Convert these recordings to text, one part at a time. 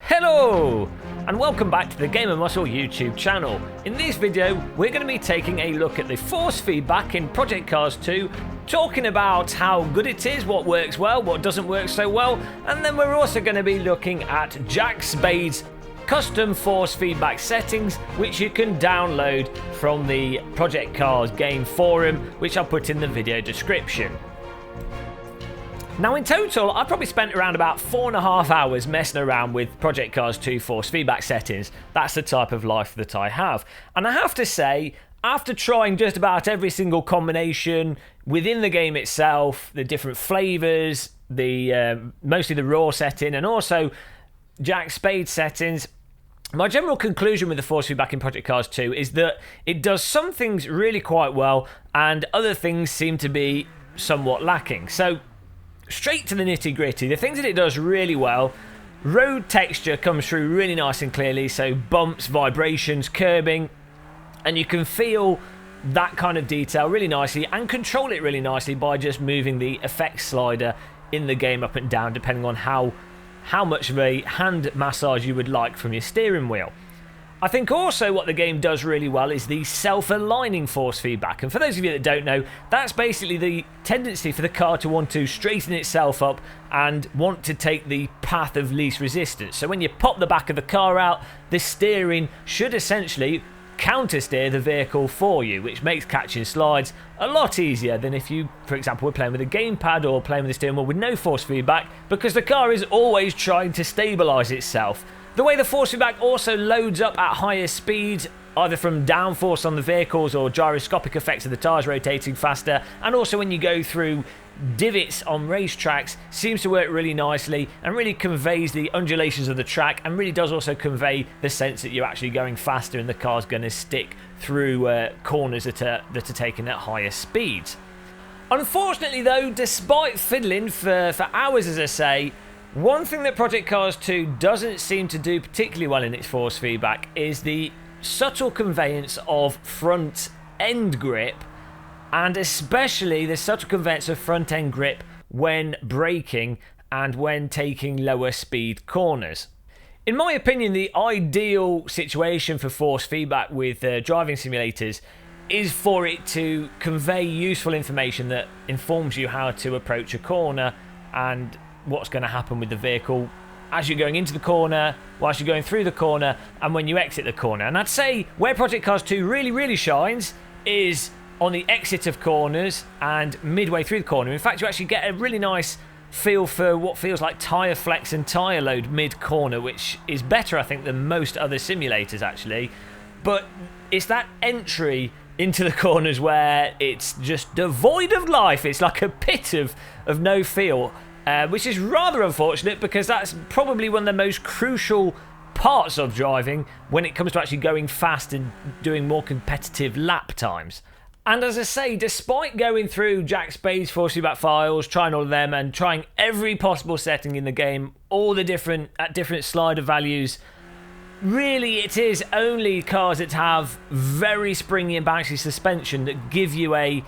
Hello and welcome back to the Gamer Muscle YouTube channel. In this video we're going to be taking a look at the force feedback in Project Cars 2, talking about how good it is, what works well, what doesn't work so well, and then we're also going to be looking at Jack Spade's custom force feedback settings, which you can download from the Project Cars game forum, which I'll put in the video description. Now in total, I probably spent around about 4.5 hours messing around with Project Cars 2 force feedback settings. That's the type of life that I have. And I have to say, after trying just about every single combination within the game itself, the different flavours, mostly the raw setting, and also Jack Spade settings, my general conclusion with the force feedback in Project Cars 2 is that it does some things really quite well, and other things seem to be somewhat lacking. So, straight to the nitty gritty, the things that it does really well: road texture comes through really nice and clearly, so bumps, vibrations, curbing, and you can feel that kind of detail really nicely and control it really nicely by just moving the effects slider in the game up and down, depending on how much of a hand massage you would like from your steering wheel. I think also what the game does really well is the self-aligning force feedback. And for those of you that don't know, that's basically the tendency for the car to want to straighten itself up and want to take the path of least resistance. So when you pop the back of the car out, the steering should essentially counter-steer the vehicle for you, which makes catching slides a lot easier than if you, for example, were playing with a gamepad or playing with a steering wheel with no force feedback, because the car is always trying to stabilise itself. The way the force feedback also loads up at higher speeds, either from downforce on the vehicles or gyroscopic effects of the tyres rotating faster, and also when you go through divots on racetracks, seems to work really nicely and really conveys the undulations of the track, and really does also convey the sense that you're actually going faster and the car's going to stick through corners that are taken at higher speeds. Unfortunately though, despite fiddling for hours, as I say, one thing that Project Cars 2 doesn't seem to do particularly well in its force feedback is the subtle conveyance of front end grip, and especially the subtle conveyance of front end grip when braking and when taking lower speed corners. In my opinion, the ideal situation for force feedback with driving simulators is for it to convey useful information that informs you how to approach a corner and what's going to happen with the vehicle as you're going into the corner, whilst you're going through the corner, and when you exit the corner. And I'd say where Project Cars 2 really shines is on the exit of corners and midway through the corner. In fact, you actually get a really nice feel for what feels like tyre flex and tyre load mid-corner, which is better, I think, than most other simulators, actually. But it's that entry into the corners where it's just devoid of life. It's like a pit of no feel. Which is rather unfortunate, because that's probably one of the most crucial parts of driving when it comes to actually going fast and doing more competitive lap times. And as I say, despite going through Jack Spade's force feedback files, trying all of them and trying every possible setting in the game, all the different slider values, really it is only cars that have very springy and bouncy suspension that give you an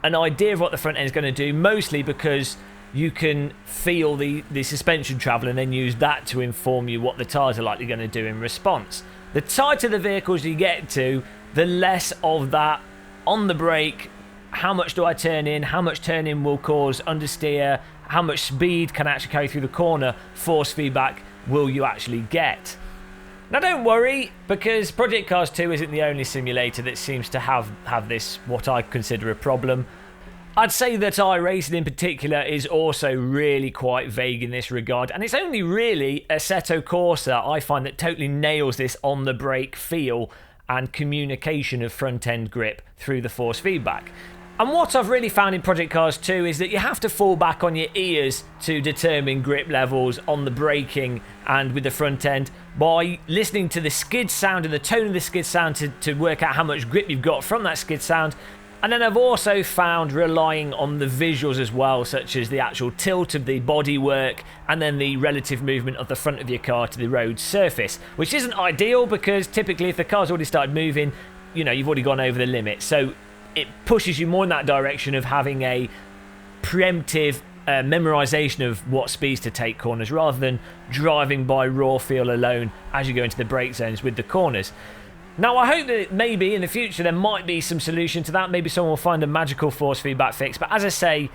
idea of what the front end is going to do, mostly because you can feel the suspension travel and then use that to inform you what the tyres are likely going to do in response. The tighter the vehicles you get to, the less of that on the brake, how much do I turn in, how much turn in will cause understeer, how much speed can actually carry through the corner, force feedback will you actually get. Now don't worry, because Project Cars 2 isn't the only simulator that seems to have this, what I consider a problem. I'd say that iRacing in particular is also really quite vague in this regard, and it's only really Assetto Corsa I find that totally nails this on the brake feel and communication of front end grip through the force feedback. And what I've really found in Project Cars 2 is that you have to fall back on your ears to determine grip levels on the braking and with the front end by listening to the skid sound and the tone of the skid sound to work out how much grip you've got from that skid sound. And then I've also found relying on the visuals as well, such as the actual tilt of the bodywork and then the relative movement of the front of your car to the road surface, which isn't ideal because typically if the car's already started moving, you know, you've already gone over the limit. So it pushes you more in that direction of having a preemptive memorization of what speeds to take corners rather than driving by raw feel alone as you go into the brake zones with the corners. Now, I hope that maybe in the future there might be some solution to that. Maybe someone will find a magical force feedback fix. But as I say,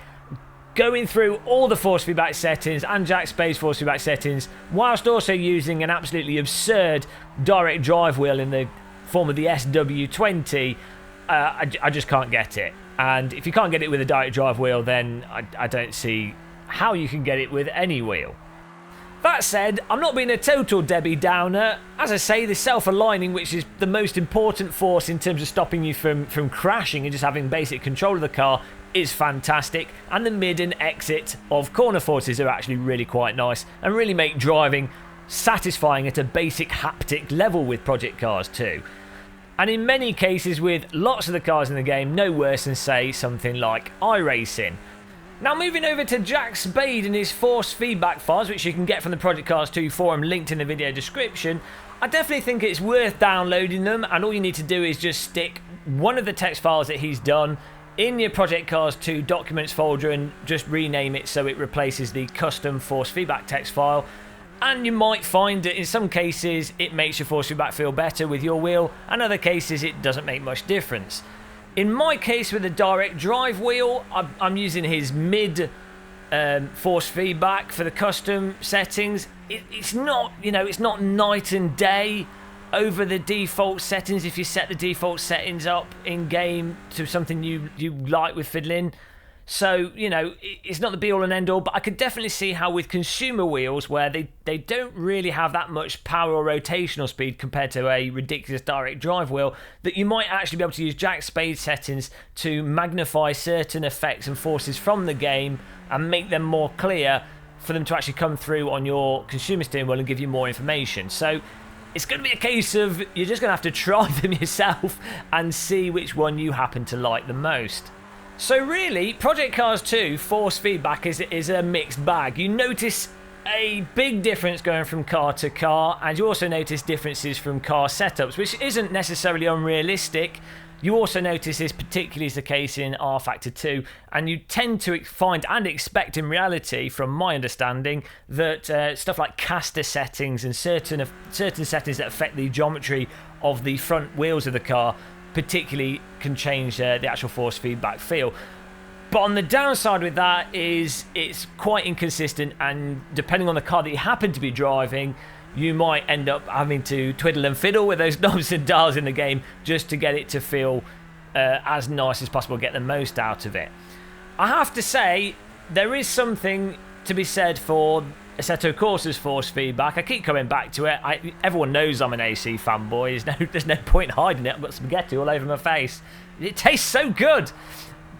going through all the force feedback settings and Jack Spade's force feedback settings, whilst also using an absolutely absurd direct drive wheel in the form of the SW20, I just can't get it. And if you can't get it with a direct drive wheel, then I don't see how you can get it with any wheel. That said, I'm not being a total Debbie Downer. As I say, the self-aligning, which is the most important force in terms of stopping you from crashing and just having basic control of the car, is fantastic. And the mid and exit of corner forces are actually really quite nice and really make driving satisfying at a basic haptic level with Project Cars 2. And in many cases with lots of the cars in the game, no worse than, say, something like iRacing. Now, moving over to Jack Spade and his force feedback files, which you can get from the Project Cars 2 forum linked in the video description, I definitely think it's worth downloading them, and all you need to do is just stick one of the text files that he's done in your Project Cars 2 documents folder and just rename it so it replaces the custom force feedback text file. And you might find that in some cases it makes your force feedback feel better with your wheel, and other cases it doesn't make much difference. In my case with the direct drive wheel, I'm using his mid force feedback for the custom settings. It's not, it's not night and day over the default settings if you set the default settings up in game to something you like with fiddling. So, it's not the be all and end all, but I could definitely see how with consumer wheels, where they don't really have that much power or rotational speed compared to a ridiculous direct drive wheel, that you might actually be able to use Jack Spade settings to magnify certain effects and forces from the game and make them more clear for them to actually come through on your consumer steering wheel and give you more information. So it's going to be a case of you're just going to have to try them yourself and see which one you happen to like the most. So really, Project Cars 2 force feedback is a mixed bag. You notice a big difference going from car to car, and you also notice differences from car setups, which isn't necessarily unrealistic. You also notice this particularly is the case in R Factor 2, and you tend to find and expect in reality, from my understanding, that stuff like caster settings and certain settings that affect the geometry of the front wheels of the car particularly can change the actual force feedback feel. But on the downside with that is it's quite inconsistent, and depending on the car that you happen to be driving, you might end up having to twiddle and fiddle with those knobs and dials in the game just to get it to feel as nice as possible, get the most out of it. I have to say, there is something to be said for Assetto Corsa's force feedback. I keep coming back to it. Everyone knows I'm an AC fanboy. There's no point hiding it. I've got spaghetti all over my face. It tastes so good.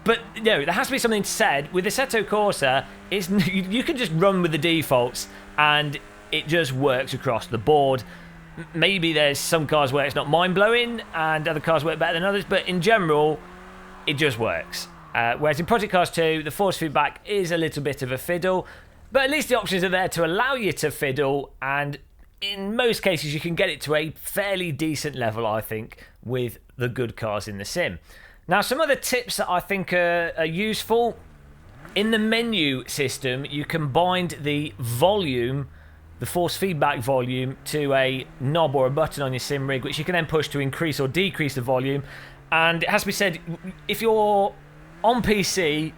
But there has to be something said with Assetto Corsa. You can just run with the defaults and it just works across the board. Maybe there's some cars where it's not mind-blowing and other cars work better than others, but in general, it just works. Whereas in Project Cars 2, the force feedback is a little bit of a fiddle, but at least the options are there to allow you to fiddle, and in most cases you can get it to a fairly decent level, I think, with the good cars in the sim. Now, some other tips that I think are useful. In the menu system, you can bind the volume, the force feedback volume, to a knob or a button on your sim rig, which you can then push to increase or decrease the volume. And it has to be said, if you're on PC,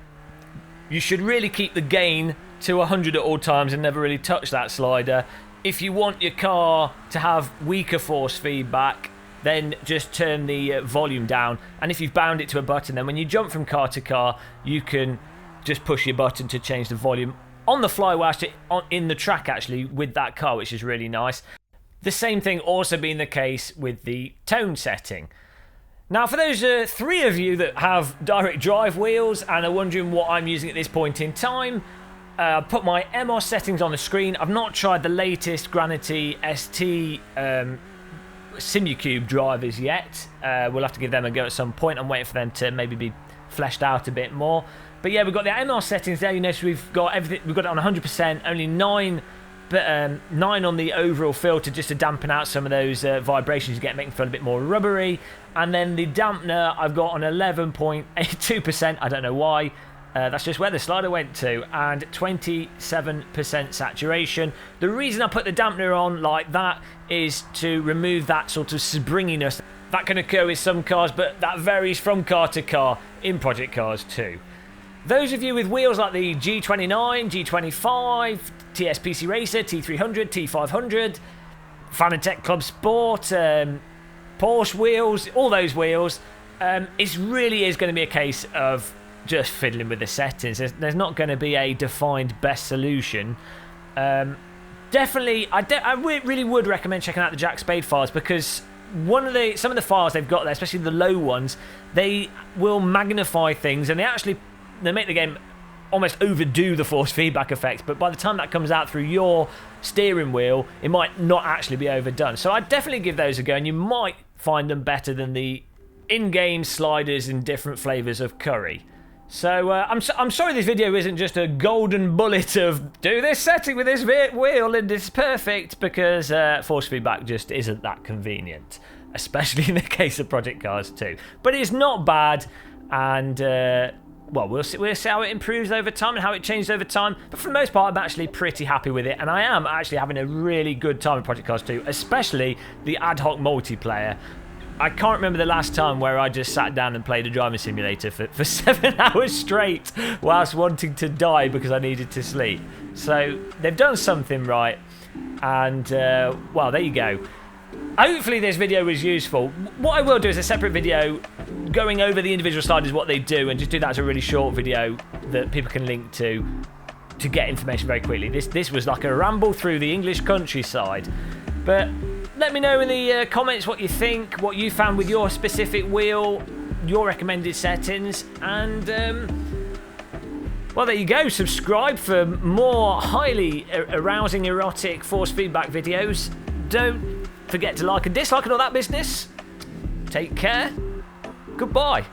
you should really keep the gain to 100 at all times and never really touch that slider. If you want your car to have weaker force feedback, then just turn the volume down. And if you've bound it to a button, then when you jump from car to car, you can just push your button to change the volume on the fly whilst in the track, actually, with that car, which is really nice. The same thing also being the case with the tone setting. Now, for those three of you that have direct drive wheels and are wondering what I'm using at this point in time, I've put my MOS settings on the screen. I've not tried the latest Granity ST Simucube drivers yet. We'll have to give them a go at some point. I'm waiting for them to maybe be fleshed out a bit more. But yeah, we've got the MOS settings there. You notice we've got everything. We've got it on 100%. Only 9 on the overall filter, just to dampen out some of those vibrations you get, making it feel a bit more rubbery. And then the dampener I've got on 11.82%. I don't know why. That's just where the slider went to, and 27% saturation. The reason I put the dampener on like that is to remove that sort of springiness that can occur with some cars, but that varies from car to car in Project Cars 2. Those of you with wheels like the G29, G25, TSPC Racer, T300, T500, Fanatec Club Sport, Porsche wheels, all those wheels, it really is going to be a case of just fiddling with the settings. There's not going to be a defined best solution. Definitely, I really would recommend checking out the Jack Spade files, because some of the files they've got there, especially the low ones, they will magnify things, and they make the game almost overdo the force feedback effect, but by the time that comes out through your steering wheel, it might not actually be overdone. So I'd definitely give those a go, and you might find them better than the in-game sliders in different flavours of curry. So I'm sorry this video isn't just a golden bullet of do this setting with this wheel and it's perfect, because force feedback just isn't that convenient, especially in the case of Project Cars 2. But it's not bad, and well, we'll see how it improves over time and how it changes over time. But for the most part, I'm actually pretty happy with it, and I am actually having a really good time in Project Cars 2, especially the ad hoc multiplayer. I can't remember the last time where I just sat down and played a driving simulator for 7 hours straight whilst wanting to die because I needed to sleep. So they've done something right, and well, there you go. Hopefully this video was useful. What I will do is a separate video going over the individual sliders, what they do, and just do that as a really short video that people can link to get information very quickly. This was like a ramble through the English countryside. But let me know in the comments what you think, what you found with your specific wheel, your recommended settings, and well, there you go. Subscribe for more highly arousing, erotic force feedback videos. Don't forget to like and dislike and all that business. Take care. Goodbye.